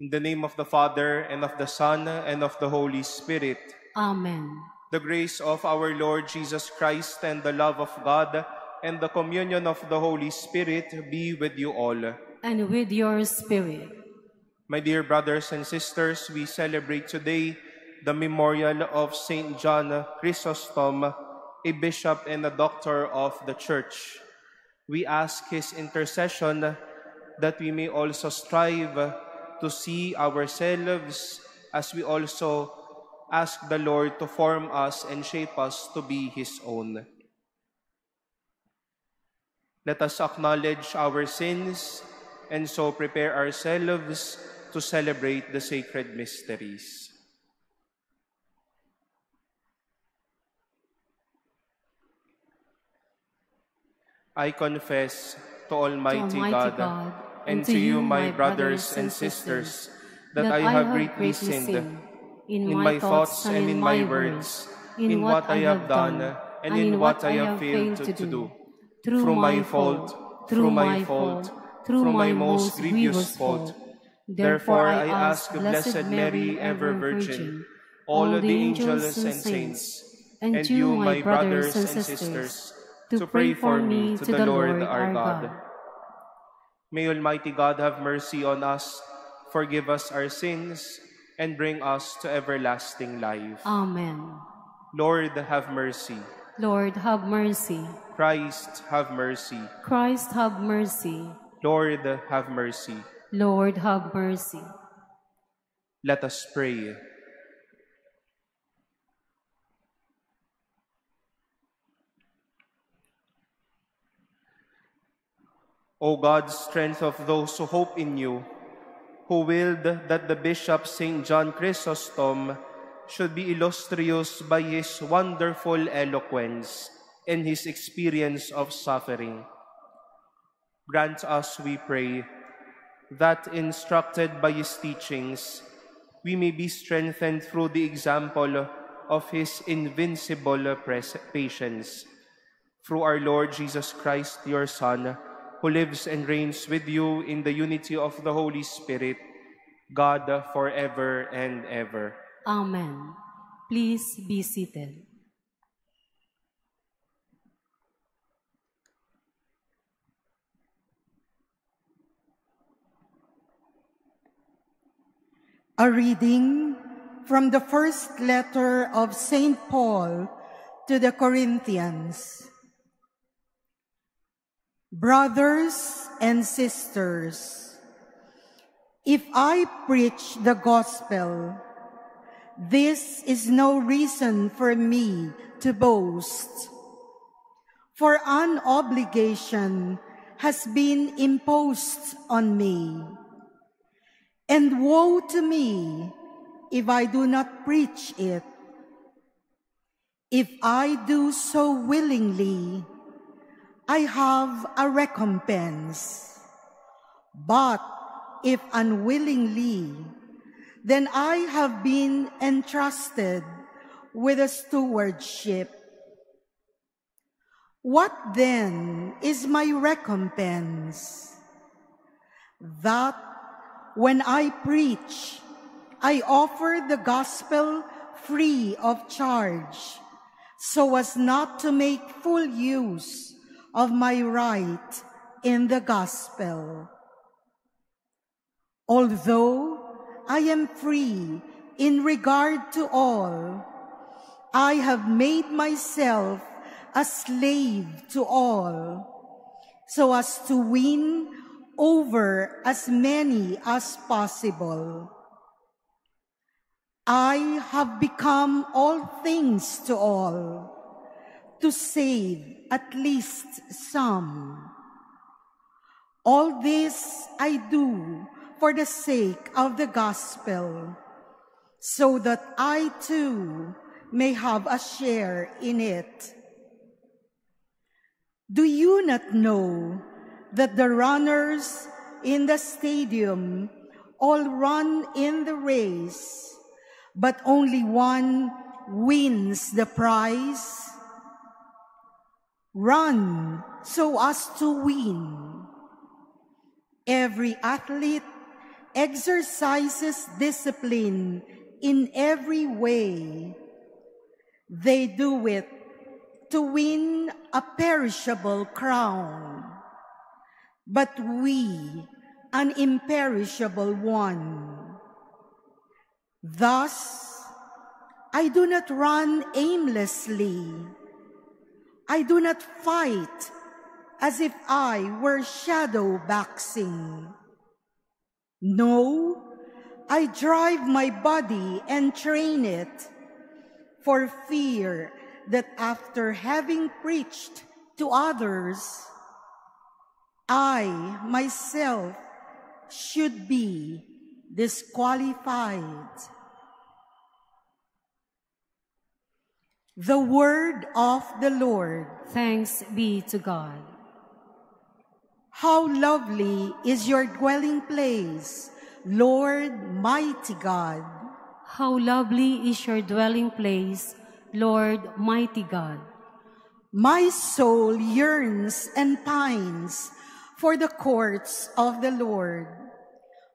In the name of the Father, and of the Son, and of the Holy Spirit. Amen. The grace of our Lord Jesus Christ, and the love of God, and the communion of the Holy Spirit be with you all. And with your spirit. My dear brothers and sisters, we celebrate today the memorial of Saint John Chrysostom, a bishop and a doctor of the Church. We ask his intercession that we may also strive to see ourselves as we also ask the Lord to form us and shape us to be His own. Let us acknowledge our sins and so prepare ourselves to celebrate the sacred mysteries. I confess to Almighty God and to you, my brothers and sisters, that I have greatly sinned in my thoughts and in my words, in what I have done and in what I have failed to do, through my fault, through my most grievous fault. Therefore I ask the Blessed Mary, ever Virgin, all the angels and saints, and you, my brothers and sisters, to pray for me to the Lord our God. May Almighty God have mercy on us, forgive us our sins, and bring us to everlasting life. Amen. Lord, have mercy. Lord, have mercy. Christ, have mercy. Christ, have mercy. Lord, have mercy. Lord, have mercy. Let us pray. O God, strength of those who hope in you, who willed that the Bishop St. John Chrysostom should be illustrious by his wonderful eloquence and his experience of suffering, grant us, we pray, that instructed by his teachings, we may be strengthened through the example of his invincible patience. Through our Lord Jesus Christ, your Son, who lives and reigns with you in the unity of the Holy Spirit, God forever and ever. Amen. Please be seated. A reading from the first letter of St. Paul to the Corinthians. Brothers and sisters, if I preach the gospel, this is no reason for me to boast. For an obligation has been imposed on me. And woe to me if I do not preach it. If I do so willingly, I have a recompense. But if unwillingly, then I have been entrusted with a stewardship. What then is my recompense? That when I preach, I offer the gospel free of charge, so as not to make full use of my right in the gospel. Although I am free in regard to all, I have made myself a slave to all, so as to win over as many as possible. I have become all things to all, to save at least some. All this I do for the sake of the gospel, so that I too may have a share in it. Do you not know that the runners in the stadium all run in the race, but only one wins the prize? Run so as to win. Every athlete exercises discipline in every way. They do it to win a perishable crown, but we an imperishable one. Thus, I do not run aimlessly. I do not fight as if I were shadow boxing. No, I drive my body and train it, for fear that after having preached to others, I myself should be disqualified. The word of the Lord. Thanks be to God. How lovely is your dwelling place, Lord mighty God. How lovely is your dwelling place, Lord mighty God. My soul yearns and pines for the courts of the Lord.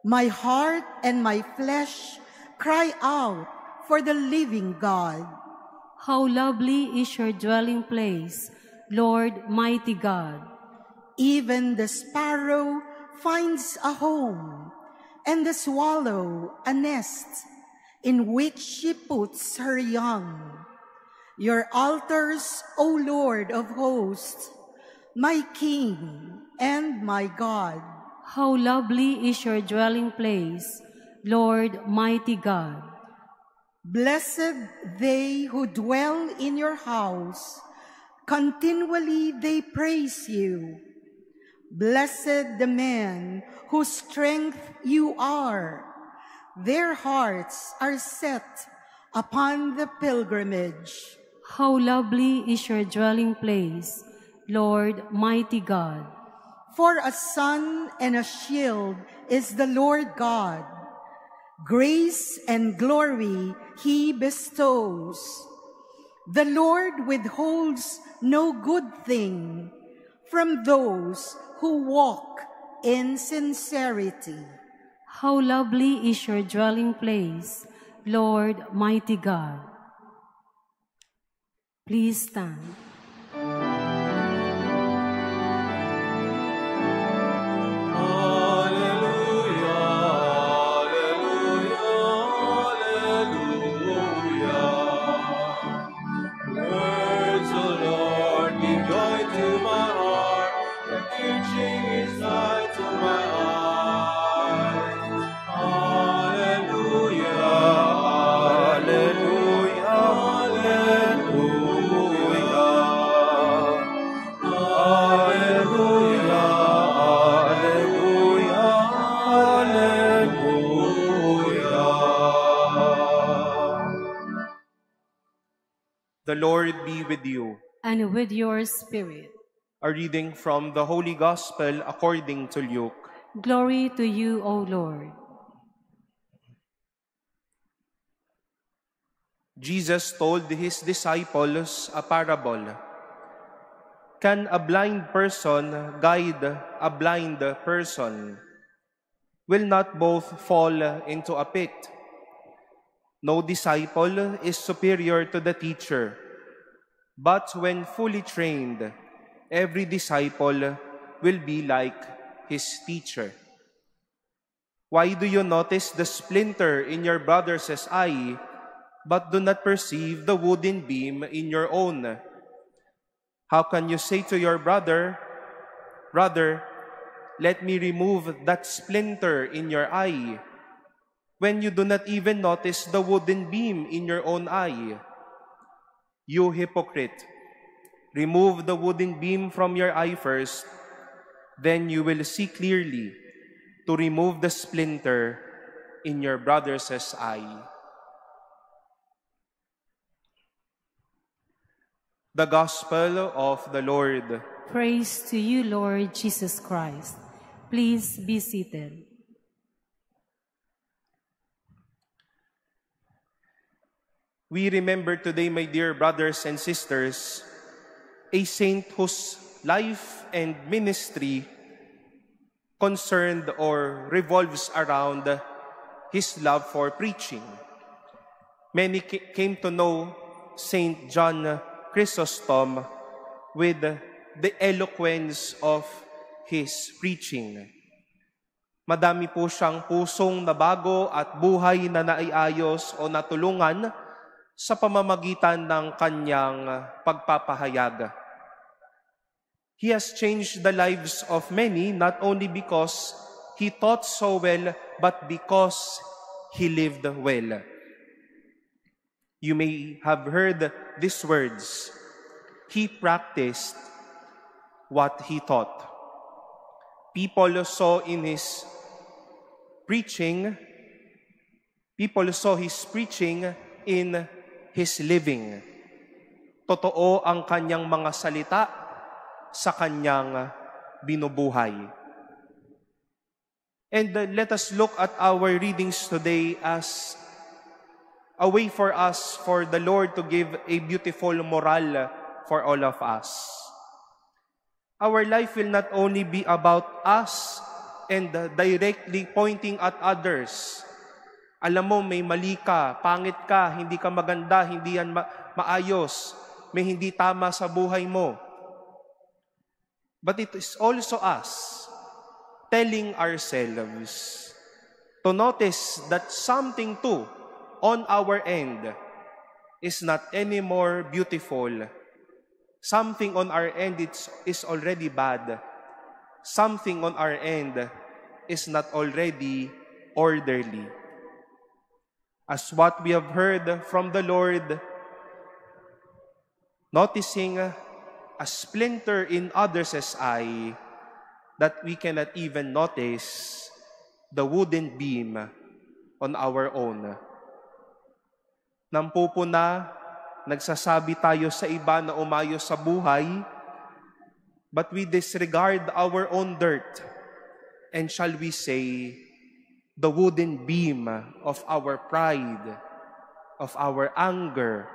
My heart and my flesh cry out for the living God. How lovely is your dwelling place, Lord mighty God. Even the sparrow finds a home, and the swallow a nest in which she puts her young. Your altars, O Lord of hosts, my King and my God. How lovely is your dwelling place, Lord mighty God. Blessed they who dwell in your house, continually they praise you. Blessed the man whose strength you are. Their hearts are set upon the pilgrimage. How lovely is your dwelling place, Lord mighty God. For a sun and a shield is the Lord God. Grace and glory he bestows. The Lord withholds no good thing from those who walk in sincerity. How lovely is your dwelling place, Lord mighty God. Please stand. The Lord be with you. And with your spirit. A reading from the Holy Gospel according to Luke. Glory to you, O Lord. Jesus told his disciples a parable. Can a blind person guide a blind person? Will not both fall into a pit? No disciple is superior to the teacher, But when fully trained, every disciple will be like his teacher. Why do you notice the splinter in your brother's eye, but do not perceive the wooden beam in your own? How can you say to your brother, "Brother, let me remove that splinter in your eye," when you do not even notice the wooden beam in your own eye? You hypocrite, remove the wooden beam from your eye first, then you will see clearly to remove the splinter in your brother's eye. The Gospel of the Lord. Praise to you, Lord Jesus Christ. Please be seated. We remember today, my dear brothers and sisters, a saint whose life and ministry concerned or revolves around his love for preaching. Many came to know Saint John Chrysostom with the eloquence of his preaching. Madami po siyang pusong nabago at buhay na naiayos o natulungan sa pamamagitan ng kanyang pagpapahayag. He has changed the lives of many not only because he taught so well, but because he lived well. You may have heard these words. He practiced what he taught. People saw his preaching in his living. Totoo ang kanyang mga salita sa kanyang binubuhay. And let us look at our readings today as a way for us, for the Lord to give a beautiful moral for all of us. Our life will not only be about us and directly pointing at others. Alam mo, may mali ka, pangit ka, hindi ka maganda, hindi yan maayos, may hindi tama sa buhay mo. But it is also us telling ourselves to notice that something too on our end is not anymore beautiful. Something on our end is already bad. Something on our end is not already orderly. As what we have heard from the Lord, noticing a splinter in others' eye, that we cannot even notice the wooden beam on our own. Nampupuna, nagsasabi tayo sa iba na umayos sa buhay, but we disregard our own dirt, and shall we say, the wooden beam of our pride, of our anger,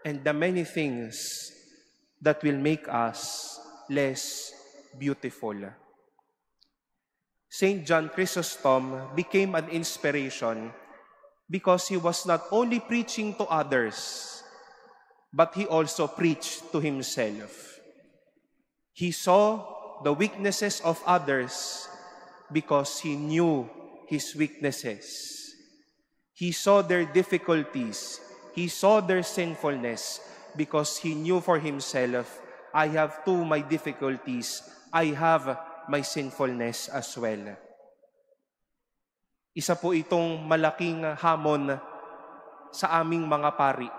and the many things that will make us less beautiful. Saint John Chrysostom became an inspiration because he was not only preaching to others, but he also preached to himself. He saw the weaknesses of others because he knew his weaknesses. He saw their difficulties. He saw their sinfulness because he knew for himself, I have too my difficulties. I have my sinfulness as well. Isa po itong malaking hamon sa aming mga pari.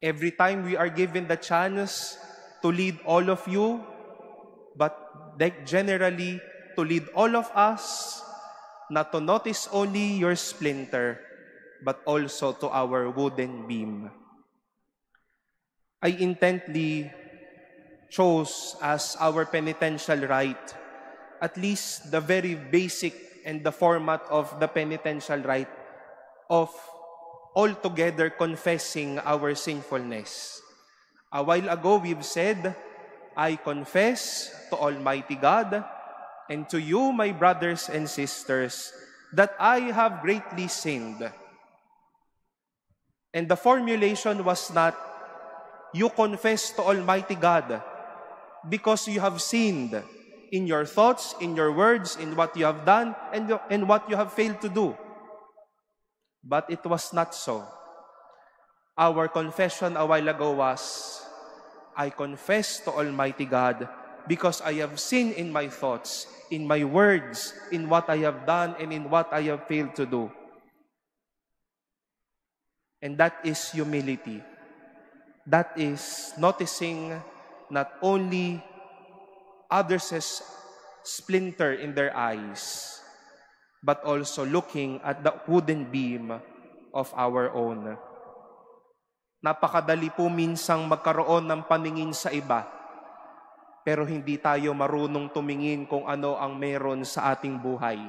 Every time we are given the chance to lead all of you, but generally to lead all of us, not to notice only your splinter, but also to our wooden beam. I intently chose as our penitential rite, at least the very basic and the format of the penitential rite of altogether confessing our sinfulness. A while ago, we've said, I confess to Almighty God and to you, my brothers and sisters, that I have greatly sinned. And the formulation was not, you confess to Almighty God because you have sinned in your thoughts, in your words, in what you have done, and what you have failed to do. But it was not so. Our confession a while ago was, I confess to Almighty God because I have sinned in my thoughts, in my words, in what I have done, and in what I have failed to do. And that is humility. That is noticing not only others' splinter in their eyes, but also looking at the wooden beam of our own. Napakadali po minsang magkaroon ng paningin sa iba, pero hindi tayo marunong tumingin kung ano ang meron sa ating buhay.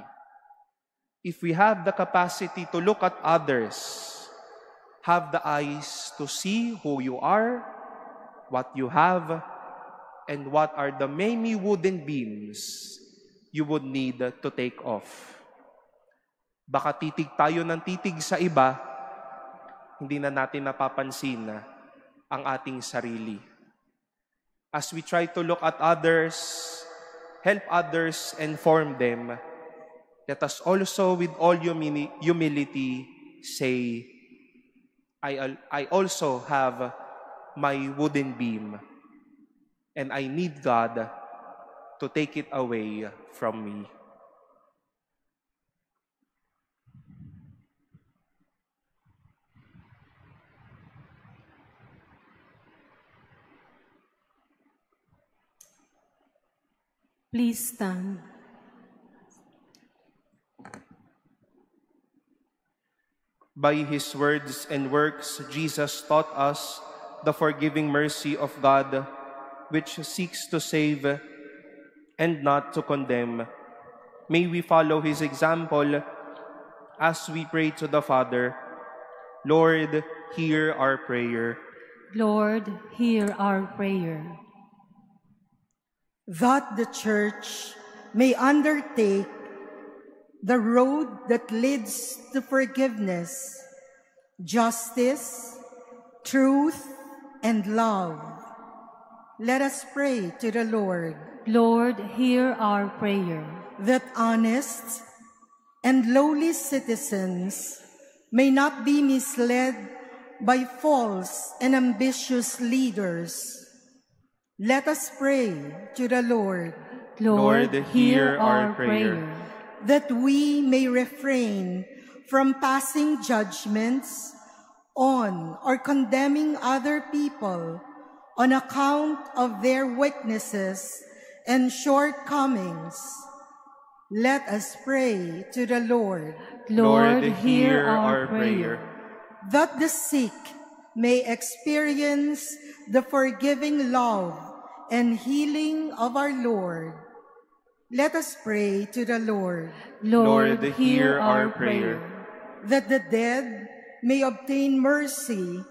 If we have the capacity to look at others, have the eyes to see who you are, what you have, and what are the many wooden beams you would need to take off. Baka titig tayo ng titig sa iba, hindi na natin napapansin ang ating sarili. As we try to look at others, help others, and form them, let us also with all humility say, I also have my wooden beam, and I need God to take it away from me. Please stand. By His words and works, Jesus taught us the forgiving mercy of God, which seeks to save and not to condemn. May we follow His example as we pray to the Father. Lord, hear our prayer. Lord, hear our prayer. That the Church may undertake the road that leads to forgiveness, justice, truth, and love. Let us pray to the Lord. Lord, hear our prayer. That honest and lowly citizens may not be misled by false and ambitious leaders. Let us pray to the Lord. Lord, hear our prayer. That we may refrain from passing judgments on or condemning other people on account of their weaknesses and shortcomings. Let us pray to the Lord. Lord, hear our prayer. That the sick may experience the forgiving love and healing of our Lord. Let us pray to the Lord. Lord, hear our prayer. That the dead may obtain mercy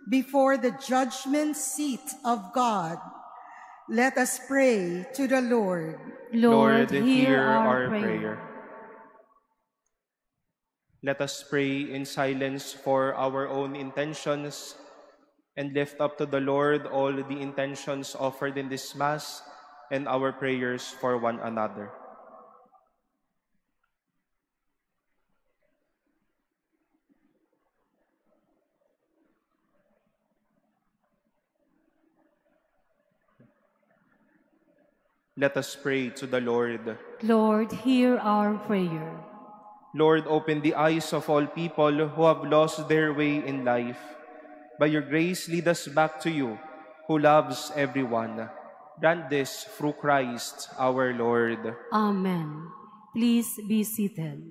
before the judgment seat of God. Let us pray to the Lord. Lord, hear our prayer. Let us pray in silence for our own intentions and lift up to the Lord all the intentions offered in this Mass and our prayers for one another. Let us pray to the Lord. Lord, hear our prayer. Lord, open the eyes of all people who have lost their way in life. By your grace, lead us back to you, who loves everyone. Grant this through Christ our Lord. Amen. Please be seated.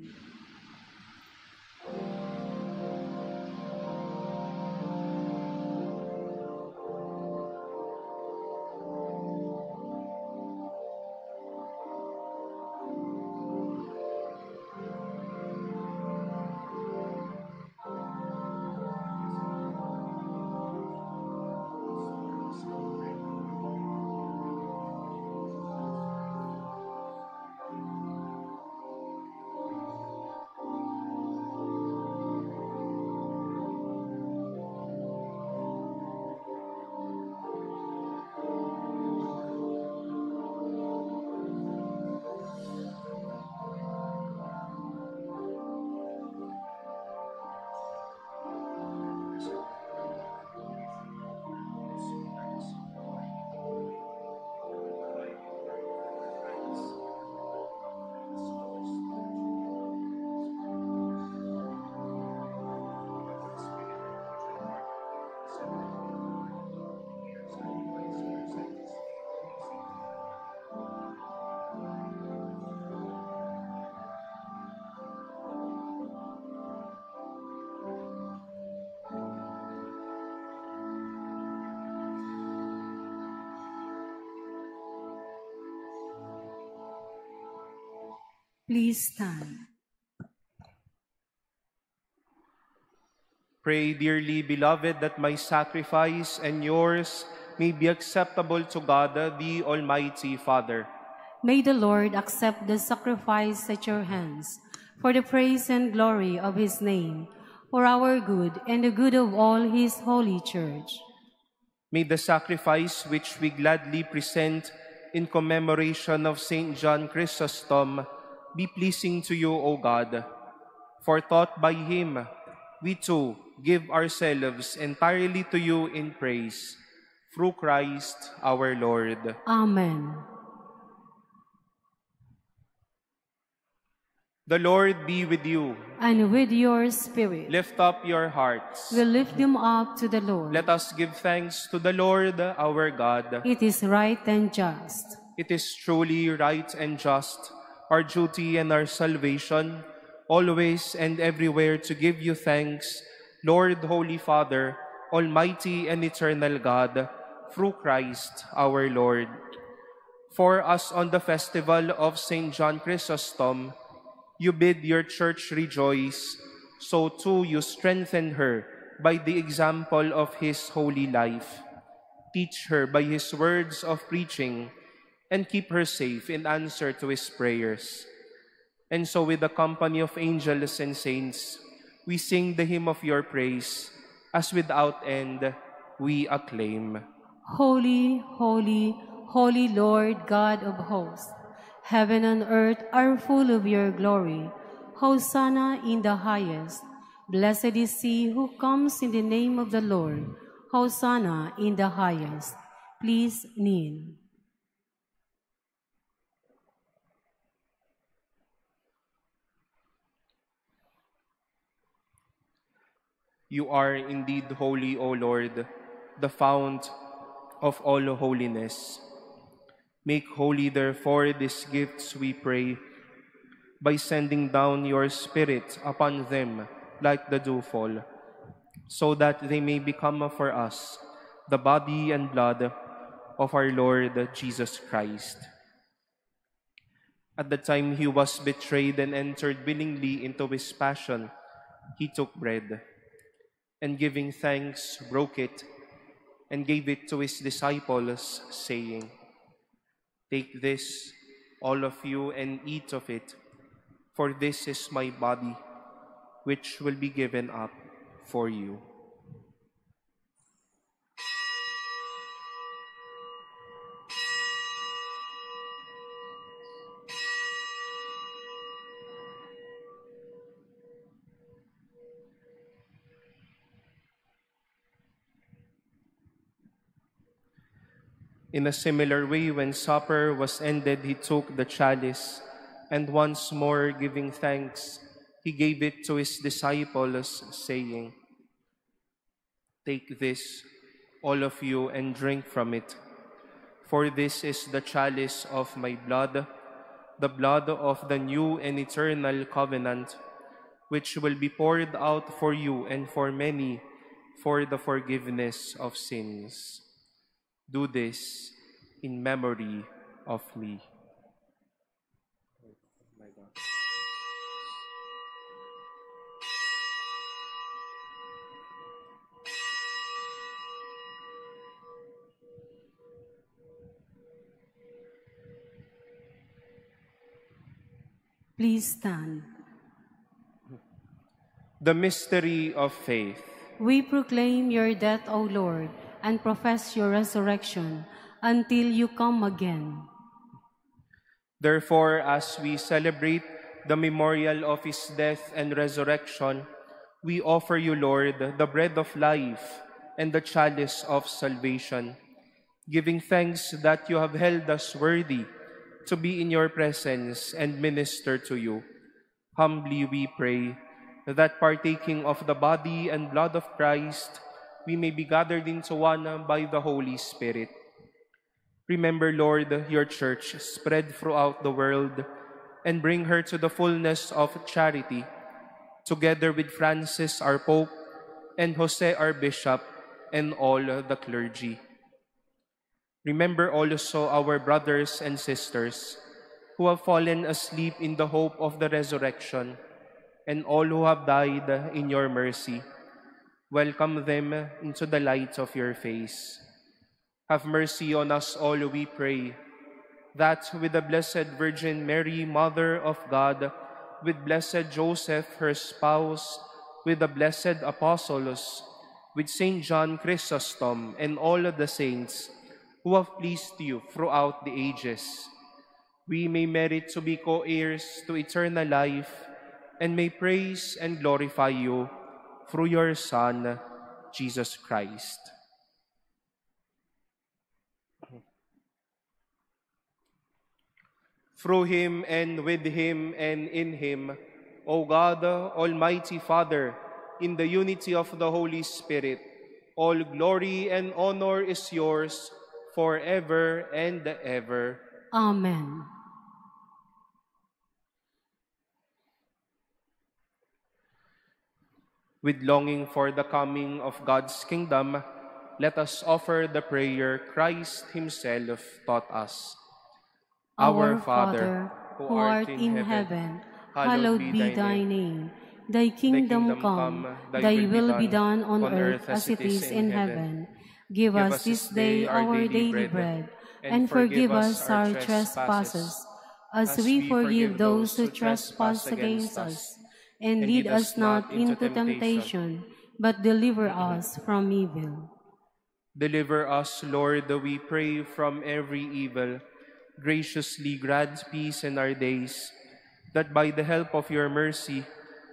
Please stand. Pray, dearly beloved, that my sacrifice and yours may be acceptable to God, the Almighty Father. May the Lord accept the sacrifice at your hands for the praise and glory of his name, for our good and the good of all his holy church. May the sacrifice which we gladly present in commemoration of Saint John Chrysostom be pleasing to you, O God. For taught by him, we too give ourselves entirely to you in praise. Through Christ our Lord. Amen. The Lord be with you. And with your spirit. Lift up your hearts. We lift them up to the Lord. Let us give thanks to the Lord our God. It is right and just. It is truly right and just, our duty and our salvation, always and everywhere to give you thanks, Lord, Holy Father, Almighty and eternal God, through Christ our Lord. For us on the festival of Saint John Chrysostom, you bid your church rejoice, so too you strengthen her by the example of his holy life. Teach her by his words of preaching, and keep her safe in answer to his prayers. And so with the company of angels and saints, we sing the hymn of your praise, as without end we acclaim. Holy, holy, holy Lord God of hosts, heaven and earth are full of your glory. Hosanna in the highest. Blessed is he who comes in the name of the Lord. Hosanna in the highest. Please kneel. You are indeed holy, O Lord, the fount of all holiness. Make holy, therefore, these gifts, we pray, by sending down your Spirit upon them like the dewfall, so that they may become for us the body and blood of our Lord Jesus Christ. At the time he was betrayed and entered willingly into his passion, he took bread, and giving thanks, broke it, and gave it to his disciples, saying, "Take this, all of you, and eat of it, for this is my body, which will be given up for you." In a similar way, when supper was ended, he took the chalice, and once more giving thanks, he gave it to his disciples, saying, "Take this, all of you, and drink from it. For this is the chalice of my blood, the blood of the new and eternal covenant, which will be poured out for you and for many for the forgiveness of sins. Do this in memory of me." My God. Please stand. The mystery of faith. We proclaim your death, O Lord, and profess your resurrection until you come again. Therefore, as we celebrate the memorial of his death and resurrection, we offer you, Lord, the bread of life and the chalice of salvation, giving thanks that you have held us worthy to be in your presence and minister to you. Humbly we pray that partaking of the body and blood of Christ, we may be gathered into one by the Holy Spirit. Remember, Lord, your church spread throughout the world, and bring her to the fullness of charity, together with Francis, our Pope, and Jose, our Bishop, and all the clergy. Remember also our brothers and sisters who have fallen asleep in the hope of the resurrection, and all who have died in your mercy. Welcome them into the light of your face. Have mercy on us all, we pray, that with the Blessed Virgin Mary, Mother of God, with Blessed Joseph, her spouse, with the blessed apostles, with Saint John Chrysostom, and all of the saints who have pleased you throughout the ages, we may merit to be co-heirs to eternal life, and may praise and glorify you through your Son, Jesus Christ. Through him, and with him, and in him, O God, Almighty Father, in the unity of the Holy Spirit, all glory and honor is yours forever and ever. Amen. With longing for the coming of God's kingdom, let us offer the prayer Christ himself taught us. Our Father, who art in heaven, hallowed be thy name. Thy kingdom come, thy will be done on earth as it is in heaven. Give us this day our daily bread, and forgive us our trespasses, as we forgive those who trespass against us. And lead us not into temptation, but deliver us from evil. Deliver us, Lord, we pray, from every evil. Graciously grant peace in our days, that by the help of your mercy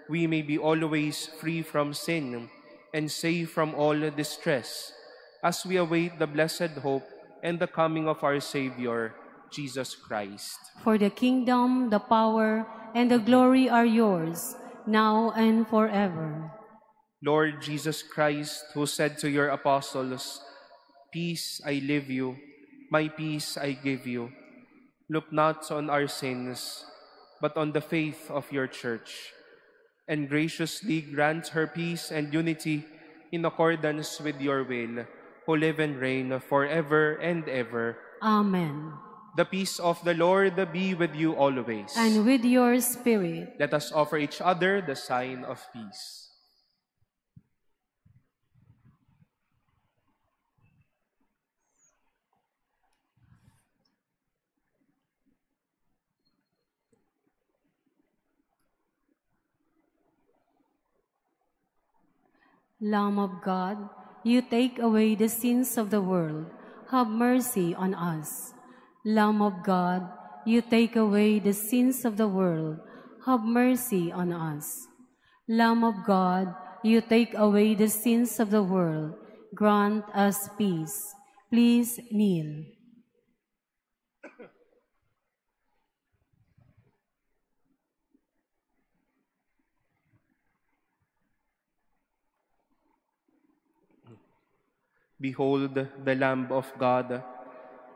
we may be always free from sin and safe from all distress, as we await the blessed hope and the coming of our Savior, Jesus Christ. For the kingdom, the power, and the glory are yours, now and forever. Lord Jesus Christ, who said to your apostles, "Peace I leave you, my peace I give you," look not on our sins, but on the faith of your Church, and graciously grant her peace and unity in accordance with your will, who live and reign forever and ever. Amen. The peace of the Lord be with you always. And with your spirit. Let us offer each other the sign of peace. Lamb of God, you take away the sins of the world. Have mercy on us. Lamb of God, you take away the sins of the world. Have mercy on us. Lamb of God, you take away the sins of the world. Grant us peace. Please kneel. Behold the Lamb of God.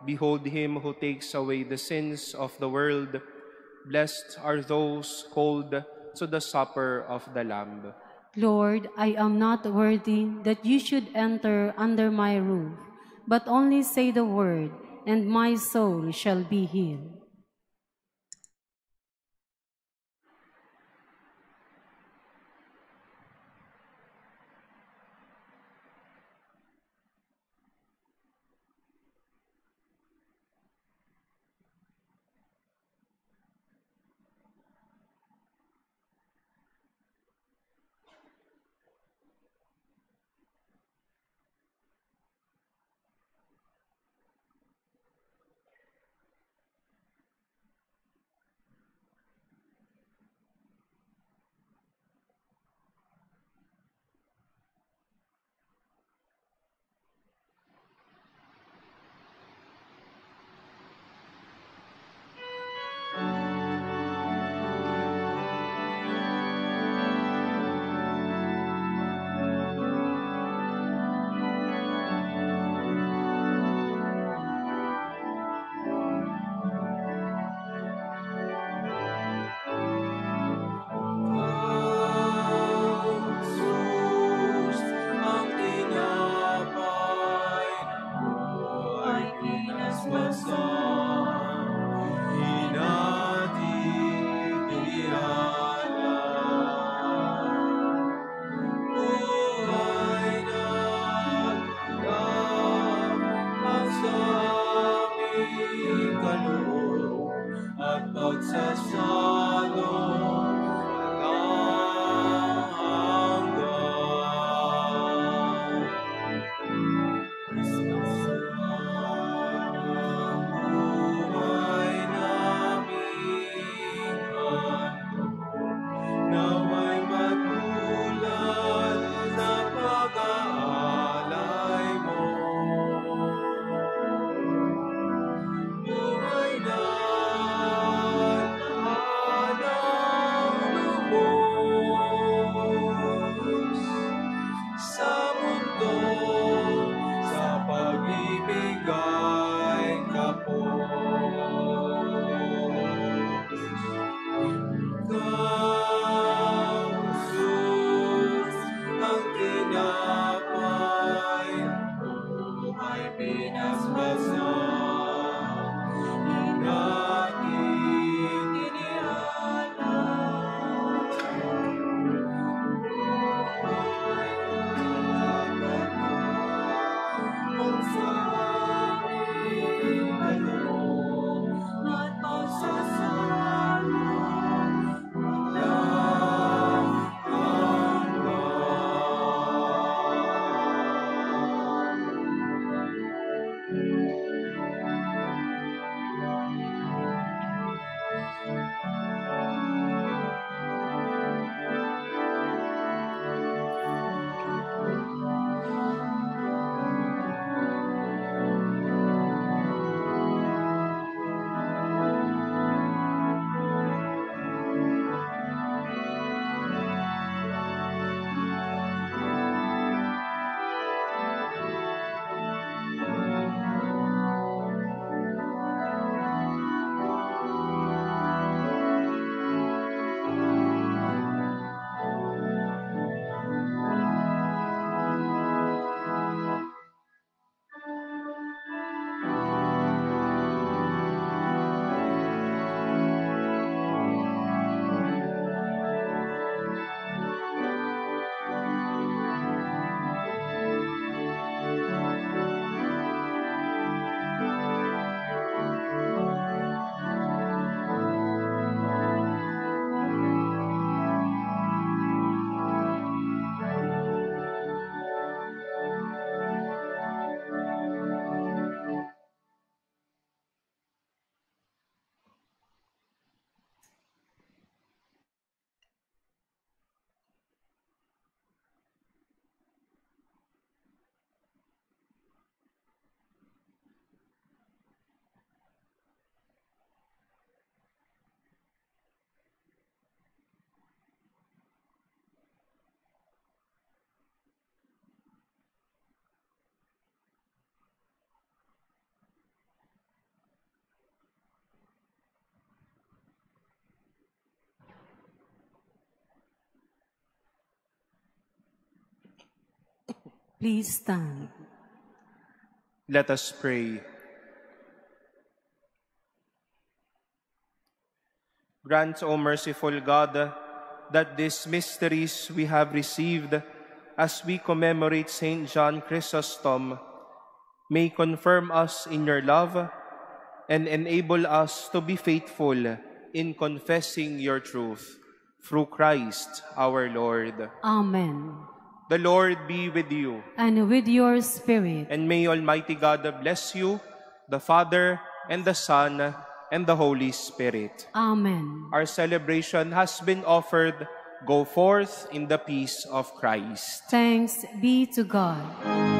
Behold him who takes away the sins of the world. Blessed are those called to the supper of the Lamb. Lord, I am not worthy that you should enter under my roof, but only say the word, and my soul shall be healed. Please stand. Let us pray. Grant, O merciful God, that these mysteries we have received as we commemorate Saint John Chrysostom may confirm us in your love and enable us to be faithful in confessing your truth. Through Christ our Lord. Amen. The Lord be with you. And with your spirit. And may Almighty God bless you, the Father, and the Son, and the Holy Spirit. Amen. Our celebration has been offered. Go forth in the peace of Christ. Thanks be to God.